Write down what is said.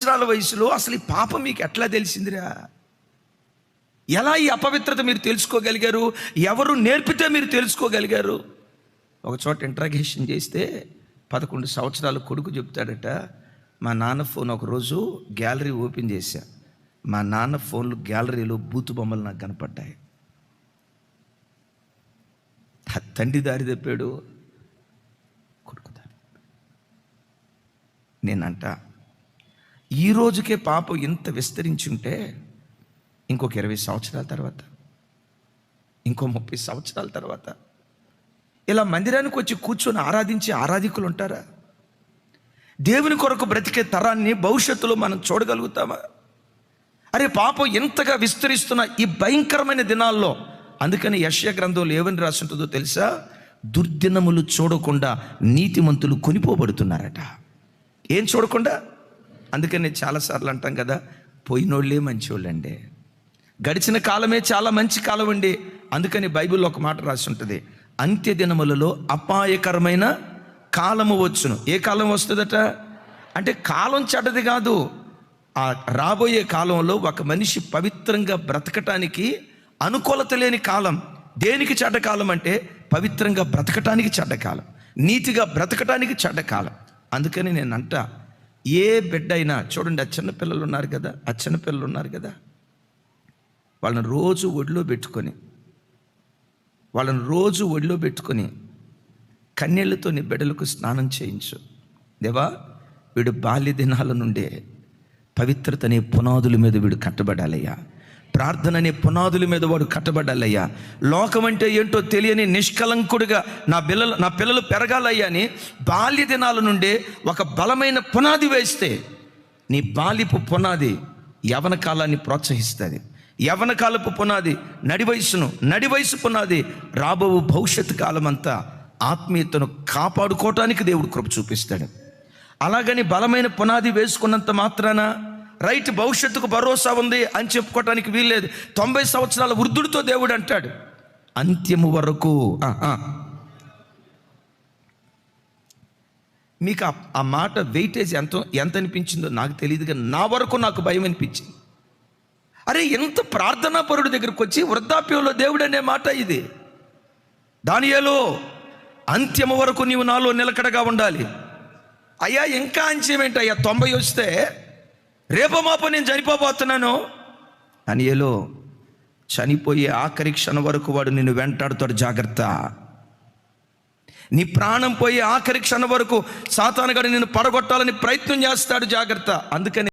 సంవత్సరాల వయసులో అసలు ఈ పాపం మీకు ఎట్లా తెలిసిందిరా? ఎలా ఈ అపవిత్రత మీరు తెలుసుకోగలిగారు? ఎవరు నేర్పితే మీరు తెలుసుకోగలిగారు? ఒక చోట ఇంట్రాగేషన్ చేస్తే 11 సంవత్సరాల కొడుకు చెప్తాడట, మా నాన్న ఫోన్ ఒకరోజు గ్యాలరీ ఓపెన్ చేశా, మా నాన్న ఫోన్లో గ్యాలరీలో బూతు బొమ్మలు నాకు కనపడ్డాయి. తండ్రి దారి తప్పాడు, కొడుకు దారి. నేనంట ఈ రోజుకే పాపం ఇంత విస్తరించుంటే ఇంకొక 20 సంవత్సరాల తర్వాత, ఇంకో 30 సంవత్సరాల తర్వాత ఇలా మందిరానికి వచ్చి కూర్చొని ఆరాధించే ఆరాధికులు ఉంటారా? దేవుని కొరకు బ్రతికే తరాన్ని భవిష్యత్తులో మనం చూడగలుగుతామా? అరే, పాపం ఎంతగా విస్తరిస్తున్న ఈ భయంకరమైన దినాల్లో, అందుకని యెషయా గ్రంథంలో ఏమని రాసి ఉంటుందో తెలుసా? దుర్దినములు చూడకుండా నీతిమంతులు కొనిపోబడుతున్నారట. ఏం చూడకుండా? అందుకని చాలాసార్లు అంటాం కదా, పోయినోళ్ళే మంచోళ్ళండి, గడిచిన కాలమే చాలా మంచి కాలం అండి. అందుకని బైబిల్లో ఒక మాట రాసి ఉంటుంది, అంత్య దినములలో అపాయకరమైన కాలము వచ్చును. ఏ కాలం వస్తుందట అంటే, కాలం చెడ్డది కాదు, ఆ రాబోయే కాలంలో ఒక మనిషి పవిత్రంగా బ్రతకటానికి అనుకూలత లేని కాలం. దేనికి చెడ్డ కాలం అంటే, పవిత్రంగా బ్రతకటానికి చెడ్డ కాలం, నీతిగా బ్రతకటానికి చెడ్డ కాలం. అందుకని నేను అంట, ఏ బిడ్డ అయినా చూడండి, ఆ చిన్నపిల్లలు ఉన్నారు కదా, వాళ్ళని రోజు ఒడిలో పెట్టుకొని కన్నీళ్లతో నీ బిడ్డలకు స్నానం చేయించు. దేవా, వీడు బాల్య దినాల నుండే పవిత్రత అనే పునాదుల మీద వీడు కట్టబడాలయ్యా, ప్రార్థన అనే పునాదుల మీద వాడు కట్టబడాలయ్యా, లోకం అంటే ఏంటో తెలియని నిష్కలంకుడిగా నా పిల్లలు పెరగాలయ్యా అని బాల్య దినాల నుండే ఒక బలమైన పునాది వేస్తే, నీ బాల్యపు పునాది యవన కాలాన్ని ప్రోత్సహిస్తుంది. యవన కాలపు పునాది నడి వయసు పునాది రాబో భవిష్యత్తు కాలం అంతా ఆత్మీయతను కాపాడుకోవటానికి దేవుడు కృప చూపిస్తాడు. అలాగని బలమైన పునాది వేసుకున్నంత మాత్రాన రైట్ భవిష్యత్తుకు భరోసా ఉంది అని చెప్పుకోవటానికి వీల్లేదు. 90 సంవత్సరాల వృద్ధుడితో దేవుడు అంటాడు, అంత్యము వరకు. మీకు ఆ మాట వెయిటేజ్ ఎంత అనిపించిందో నాకు తెలియదు, కానీ నా వరకు నాకు భయం అనిపించింది. అరే, ఎంత ప్రార్థనా పరుడి దగ్గరకు వచ్చి వృద్ధాప్యంలో దేవుడు అనే మాట ఇది. దానియేలు, అంత్యము వరకు నీవు నాలో నిలకడగా ఉండాలి. అయ్యా, ఇంకా అంత్యమేంటి అయ్యా, 90 వస్తే రేపో మాపో నేను చనిపోబోతున్నాను. దానియేలు, చనిపోయే ఆఖరి క్షణం వరకు వాడు నిన్ను వెంటాడుతాడు, జాగ్రత్త. నీ ప్రాణం పోయే ఆఖరి క్షణం వరకు సాతానుగాడు నిన్ను పడగొట్టాలని ప్రయత్నం చేస్తాడు, జాగ్రత్త. అందుకని